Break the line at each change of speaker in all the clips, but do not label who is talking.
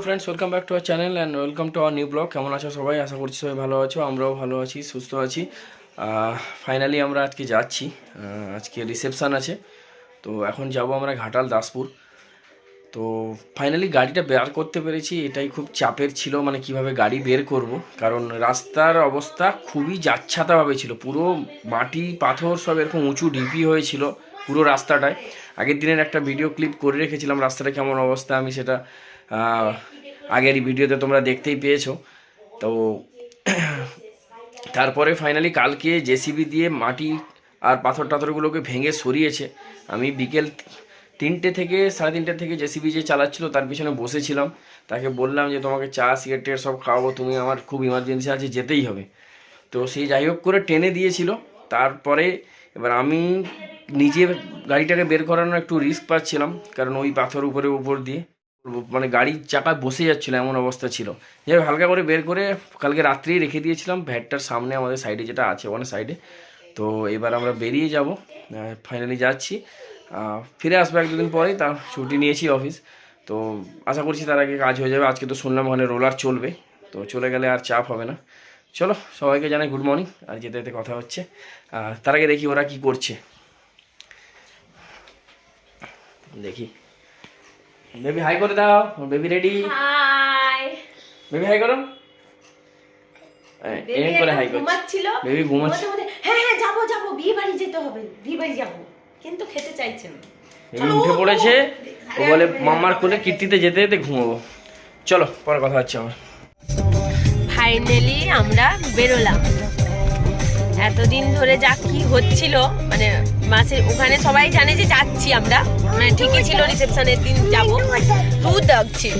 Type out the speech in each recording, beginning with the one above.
Friends, welcome back to our channel and welcome to our new blog. কেমন আছো সবাই? আশা করছি সবাই ভালো আছো, আমরাও ভালো আছি, সুস্থ আছি। ফাইনালি আমরা আজকে যাচ্ছি, আজকে রিসেপশান আছে। তো এখন যাব আমরা ঘাটাল দাসপুর। তো ফাইনালি গাড়িটা বের করতে পেরেছি, এটাই খুব চাপের ছিল, মানে কিভাবে গাড়ি বের করব। কারণ রাস্তার অবস্থা খুবই যাচ্ছাতাভাবে ছিল, পুরো মাটি পাথর সব এরকম উঁচু ঢিপি হয়েছিল পুরো রাস্তাটায়। আগের দিনের একটা ভিডিও ক্লিপ করে রেখেছিলাম রাস্তাটা কেমন অবস্থা, আমি সেটা আগের ভিডিওতে তোমরা দেখতেই পেয়েছো। তো তারপরে ফাইনালি কালকে জেসিবি দিয়ে মাটি আর পাথর টাথরগুলোকে ভেঙে সরিয়েছে। আমি বিকেল 3টে থেকে 3:30 থেকে জেসিবি যে চালাচ্ছিল তার পিছনে বসেছিলাম। তাকে বললাম যে তোমাকে চা সিগারেট সব খাওয়াবো, তুমি আমার খুব ইমার্জেন্সি আছে, যেতেই হবে। তো সেই যাই হোক করে টেনে দিয়েছিল। তারপরে এবার আমি নিজে গাড়িটাকে বের করানোর একটু রিস্ক পাচ্ছিলাম, কারণ ওই পাথর উপর দিয়ে মানে গাড়ির চাকা বসে যাচ্ছিলো, এমন অবস্থা ছিল। যাই হোক হালকা করে বের করে কালকে রাত্রেই রেখে দিয়েছিলাম ভ্যাটটার সামনে, আমাদের সাইডে যেটা আছে ওখানে সাইডে। তো এবার আমরা বেরিয়ে যাব, ফাইনালি যাচ্ছি। ফিরে আসবো 1-2 দিন পরেই, তার ছুটি নিয়েছি অফিস। তো আশা করছি তার আগে কাজ হয়ে যাবে। আজকে তো শুনলাম ওখানে রোলার চলবে, তো চলে গেলে আর চাপ হবে না। চলো সবাইকে জানাই গুড মর্নিং, আর যেতে যেতে কথা হচ্ছে। তার আগে দেখি ওরা কি করছে, দেখি। বেবি হাই করে দাও, baby ready.
Hi
baby hi করো। এমন করে হাই করছে,
ঘুমাচ্ছিল।
বেবি ঘুমাচ্ছে।
হ্যাঁ হ্যাঁ যাবো যাবো, বিয়ে বাড়ি যেতে হবে, বিয়ে বাড়ি যাবো, কিন্তু খেতে চাইছে না।
বেবি উঠে পড়েছে, ও বলে মাম্মার কোলে কীর্তিতে যেতে যেতে ঘুমাবো। চলো পরে কথা হচ্ছে আমার।
ফাইনালি আমরা বেরোলাম। এতদিন ধরে যা কি হচ্ছিল, মানে মাসের ওখানে সবাই জানে যে যাচ্ছি আমরা, মানে ঠিকই ছিল রিসেপশনের দিন যাব, দুধ দেখছি।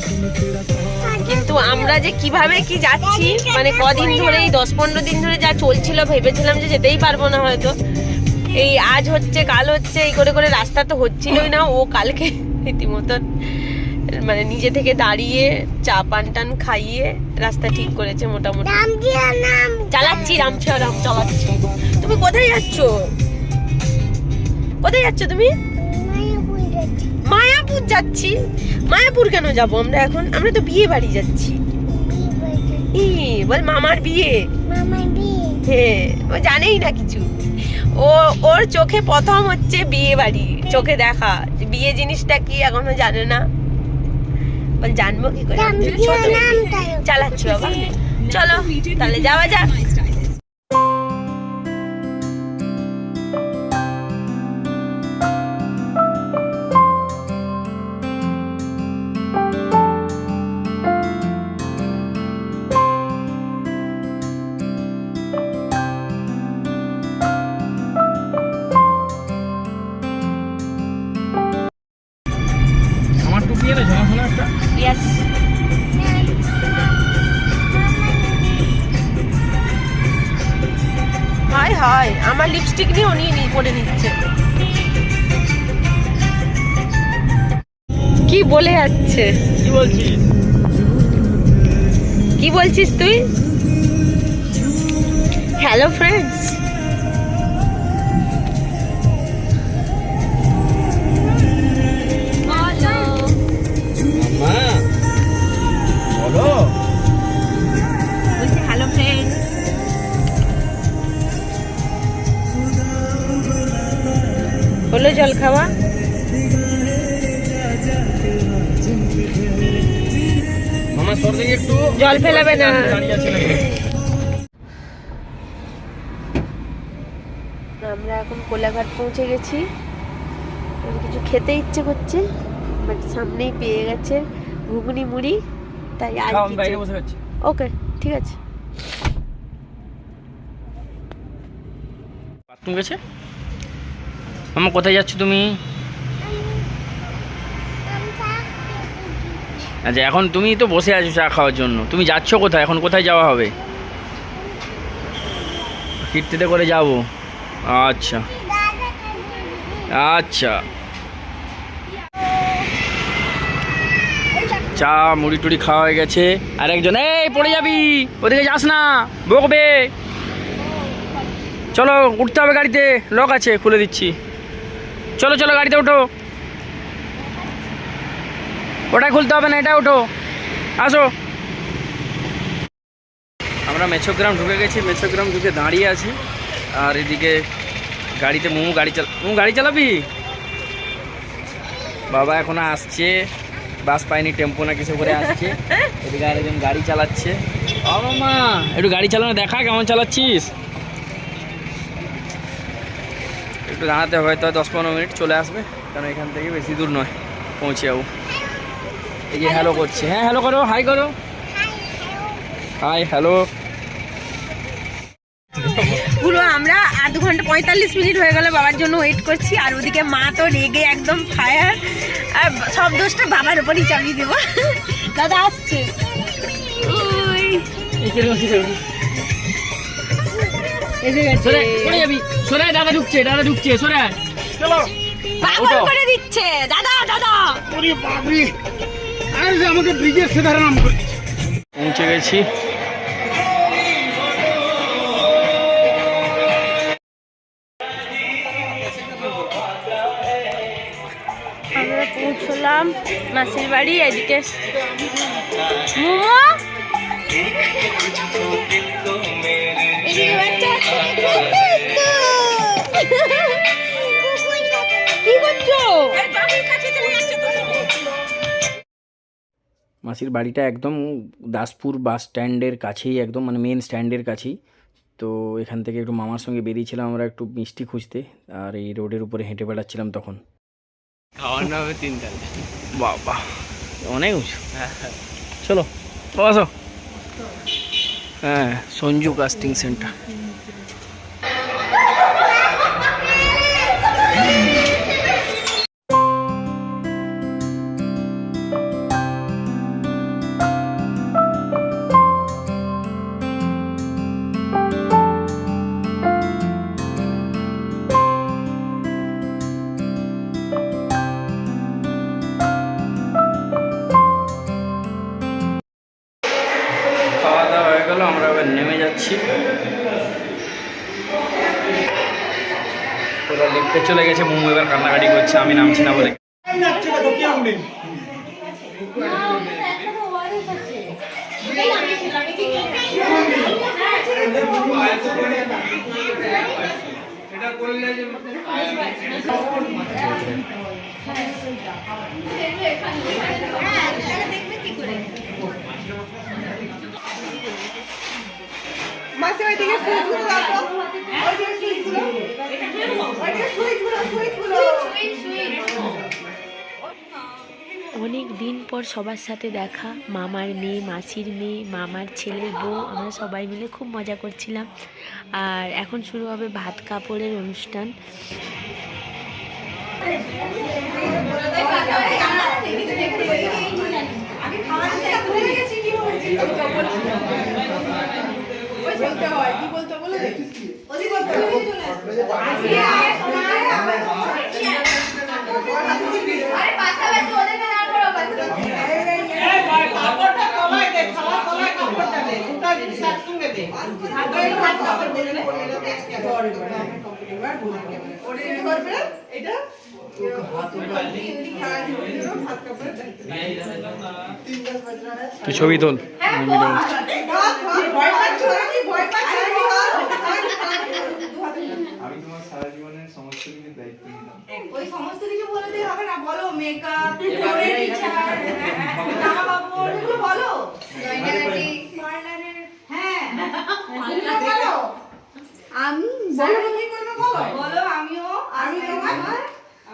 কিন্তু আমরা যে কিভাবে কি যাচ্ছি, মানে কদিন ধরে এই 10-15 দিন ধরে যা চলছিল, ভেবেছিলাম যে যেতেই পারবো না হয়তো। এই আজ হচ্ছে কাল হচ্ছে, এই করে করে রাস্তা তো হচ্ছিলই না। ও কালকে রীতিমতন মানে নিজে থেকে দাঁড়িয়ে চা পান টান খাইয়ে রাস্তা ঠিক করেছে মোটামুটি। চালাচ্ছি রাম চালাচ্ছি। তুমি কোথায় যাচ্ছ? কোথায় যাচ্ছ তুমি? মায়াপুর যাচ্ছি। মায়াপুর কেন যাব আমরা এখন? আমরা তো বিয়ে বাড়ি যাচ্ছি। বল মামার বিয়ে। হ্যাঁ, ও জানেই না কিছু। ওর চোখে প্রথম হচ্ছে বিয়ে বাড়ি, চোখে দেখা বিয়ে জিনিসটা কি এখনো জানে না। জানবো কি করে? চালাচ্ছি বাবা, চলো তাহলে যাওয়া যাক।
আমার টুপি এনে জানা একটা।
ইয়েস, হাই হাই, আমার লিপস্টিক নিয়ে উনি পরে নিচ্ছে। কি বলে যাচ্ছে?
কি বলছিস?
কি বলছিস তুই? হ্যালো ফ্রেন্ডস,
মা বলো।
বলছি হ্যালো ফ্রেন্ডস। হলো জল খাওয়া?
মামা সর দিকে একটু
জল ফেলাবে না। আমরা এখন কোলাঘাট পৌঁছে গেছি। কিছু খেতে ইচ্ছে করছে, বাট সামনেই পেয়ে গেছে ঘুগনি মুড়ি, তাই আর
বাইরে বসে আছি।
ওকে ঠিক আছে।
বাথরুম গেছে। মামা কোথায় যাচ্ছ তুমি? আচ্ছা এখন তুমি তো বসে আছো চা খাওয়ার জন্য, তুমি যাচ্ছ কোথায় এখন? কোথায় যাওয়া হবে? কীর্তিতে করে যাবো। আচ্ছা আচ্ছা, চা মুড়ি টুড়ি খাওয়া হয়ে গেছে। আর একজন, এই পড়ে যাবি, ওদিকে যাস না, বকবে। চলো উঠতে হবে, গাড়িতে লক আছে, খুলে দিচ্ছি। চলো চলো গাড়িতে ওঠো। ওটা খুলতে হবে না, এটা ওঠো। আসো। আমরা মেছোগ্রাম ঢুকে গেছি, মেছোগ্রাম ঢুকে দাঁড়িয়ে আছি। আর এদিকে গাড়িতে মোমো গাড়ি চালাবি? বাবা এখনো আসছে, বাস পাইনি, টেম্পো না কিছু করে আসছে। এদিকে আরেকজন গাড়ি চালাচ্ছে। ও মামা একটু গাড়ি চালানো দেখা, কেমন চালাচ্ছিস? একটু দাঁড়াতে হবে, হয়তো 10-15 মিনিট চলে আসবে, কারণ এখান থেকে বেশি দূর নয়, পৌঁছে যাবো। এই যে হ্যালো করছে, হ্যাঁ হ্যালো করো, হাই করো, হাই হ্যালো।
পুরো আমরা 2 ঘন্টা 45 মিনিট হয়ে গেল বাবার জন্য ওয়েট করছি। আর ওদিকে মা তো রেগে একদম ফায়ার, আর সব দোষটা বাবার উপরই চাপিয়ে দেবো। দাদা আসছে, ওই এসে গেছে।
দাদা ঢুকছে, চলো
পাগল করে দিচ্ছে দাদা।
আমাকে ব্রিজের সেধারে নাম করে পৌঁছে গেছি।
আমরা পৌঁছলাম মাসির বাড়ি। এদিকে মোমো, কি করছো?
মাসির বাড়িটা একদম দাসপুর বাস স্ট্যান্ডের কাছেই, একদম মানে মেন স্ট্যান্ডের কাছেই। তো এখান থেকে একটু মামার সঙ্গে বেরিয়েছিলাম আমরা একটু মিষ্টি খুঁজতে, আর এই রোডের উপরে হেঁটে বেড়াচ্ছিলাম তখন।
খাওয়ানো হবে 3 তালে।
বাবা অনেক উঁচু। চলো আসো। হ্যাঁ, সঞ্জু কাস্টিং সেন্টার। খাওয়া দাওয়া হয়ে গেল, আমরা এবার নেমে যাচ্ছি। ওরা লিফটে চলে গেছে, মোমো এবার কান্নাকাটি করছে আমি নামছি না বলে।
অনেক দিন পর সবার সাথে দেখা, মামার মেয়ে, মাসির মেয়ে, মামার ছেলের বউ, আমরা সবাই মিলে খুব মজা করছিলাম। আর এখন শুরু হবে ভাত কাপড়ের অনুষ্ঠান।
তুই ছবি তোল।
আমি তোমার সারা জীবনের সমস্ত কিছু দায়িত্ব নিলাম।
ওই সমস্ত কিছু বলতে হবে না, বলো মেকআপ, টিচার, জামা কাপড় এগুলো বলো, জয়নারি, পার্লারের, হ্যাঁ বলো। আমি বলো কি করবে বলো, বলো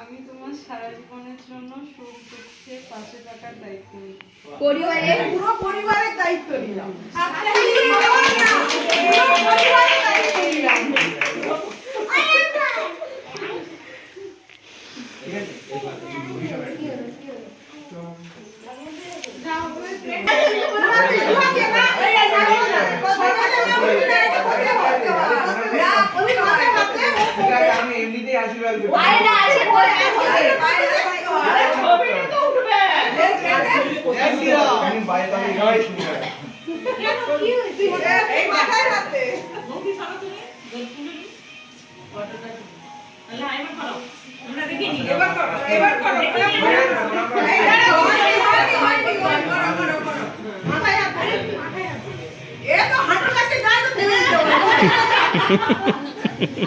আমি তোমার সারা জীবনের জন্য সুখ দুঃখে পাশে থাকার দায়িত্ব নিই।
পরিবারের পুরো পরিবারের দায়িত্ব নিলাম। পুরো পরিবারের দায়িত্ব নিলাম।
আমি এমনিতেই আশীর্বাদ করি। আমি বাইরে থেকে সবাই শুনি না।
উল্টে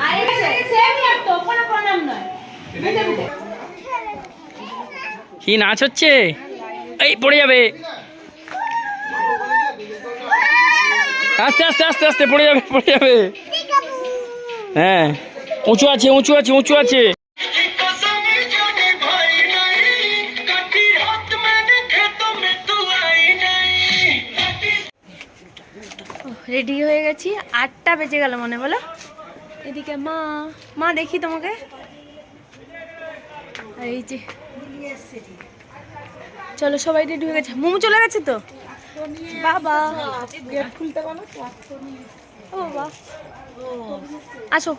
আরে সেম ইয়ার তো কোনো প্রণাম নয়
কি নাচ হচ্ছে? এই পড়ে যাবে, আস্তে আস্তে আস্তে আস্তে পড়ে যাবে, পড়ে যাবে। হ্যাঁ, উঁচু আছে, উঁচু আছে, উঁচু আছে।
রেডি হয়ে গেছি, 8টা বেজে গেল মনে, বলো। এদিকে মা, মা দেখি তোমাকে, এই যে চলো সবাই রেডি হয়ে গেছে। মোমো চলে গেছে তো বাবা, গেট খুলতে পারো ও বাবা, আসো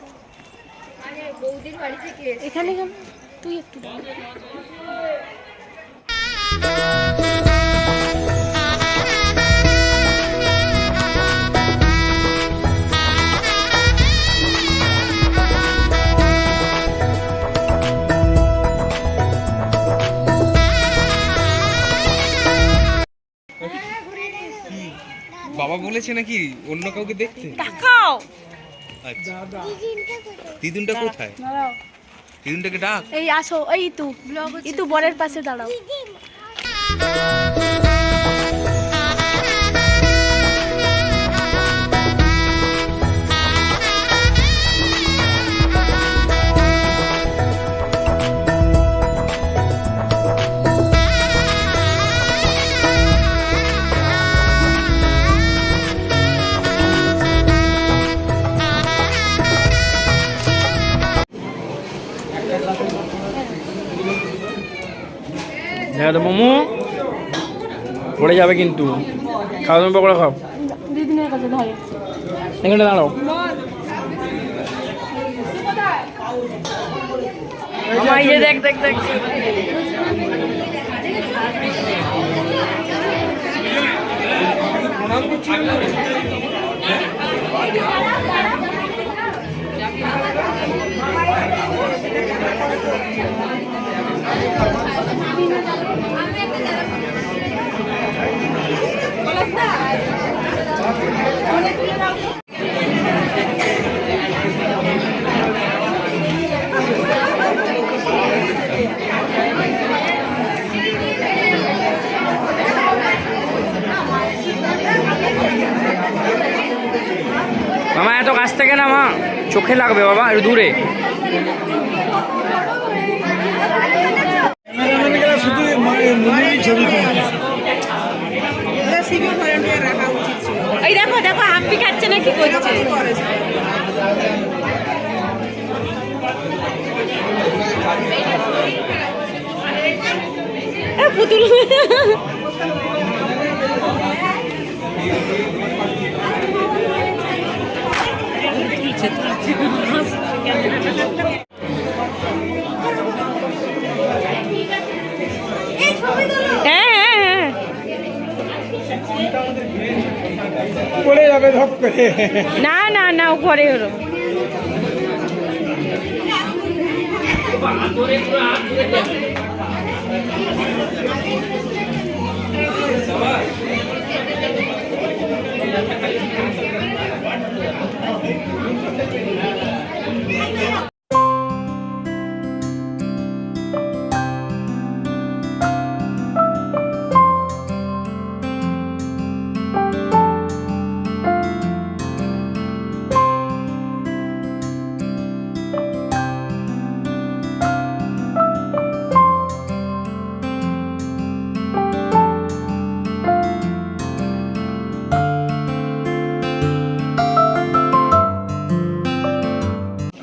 বৌদির বাড়ি থেকে এখানে কেন, তুই একটু
বাবা বলেছে নাকি অন্য কাউকে দেখতে?
দেখাও।
আচ্ছা, দিদুনটা কোথায়? দিদুনটাকে ডাক।
এই আসো, এই ইতু বরের পাশে দাঁড়াও।
হ্যাঁ তো মোমো পড়ে যাবে কিন্তু, খাও, তুমি পকোড়া খাও।
দিদিনের কাছে ধরে
এখানে দাঁড়াও। মামা এই যে দেখ দেখ দেখ, মামা এত কাছ থেকে না, মা চোখে লাগবে বাবা, একটু দূরে।
এই দেখো দেখো, হাম্পি খাচ্ছে না কি করছে, পুতুল।
পড়ে যাবে ধপ করে।
না না না, ও ঘরে হলো।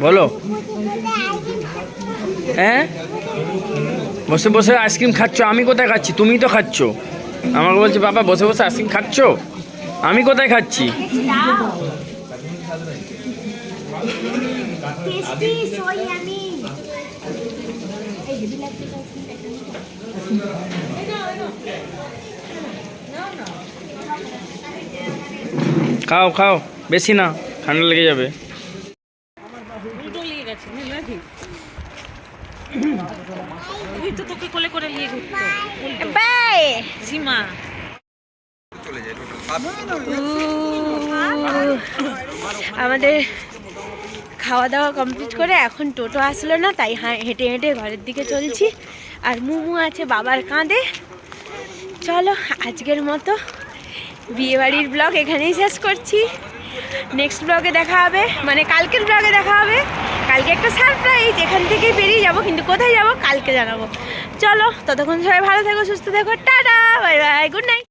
বলো। হ্যাঁ, বসে বসে আইসক্রিম খাচ্ছ, আমি কোথায় খাচ্ছি? তুমি তো খাচ্ছ। আমাকে বলছে বাবা বসে বসে আইসক্রিম খাচ্ছ, আমি কোথায় খাচ্ছি? খাও খাও, বেশি না, ঠান্ডা লেগে যাবে।
তোকে কোলে করে নিয়ে ঘুরতো সীমা। আমাদের খাওয়া দাওয়া কমপ্লিট করে এখন টোটো আসলো না, তাই হেঁটে হেঁটে ঘরের দিকে চলছি। আর মুমু আছে বাবার কাঁধে। চলো আজকের মতো বিয়েবাড়ির ব্লগ এখানেই শেষ করছি। নেক্সট ব্লগে দেখা হবে, মানে কালকের ব্লগে দেখা হবে। কালকে একটা সারপ্রাইজ, এখান থেকেই বেরিয়ে যাব, কিন্তু কোথায় যাব কালকে জানাবো। চলো ততক্ষণ সবাই ভালো থেকো, সুস্থ থেকো, tata, bye bye, good night.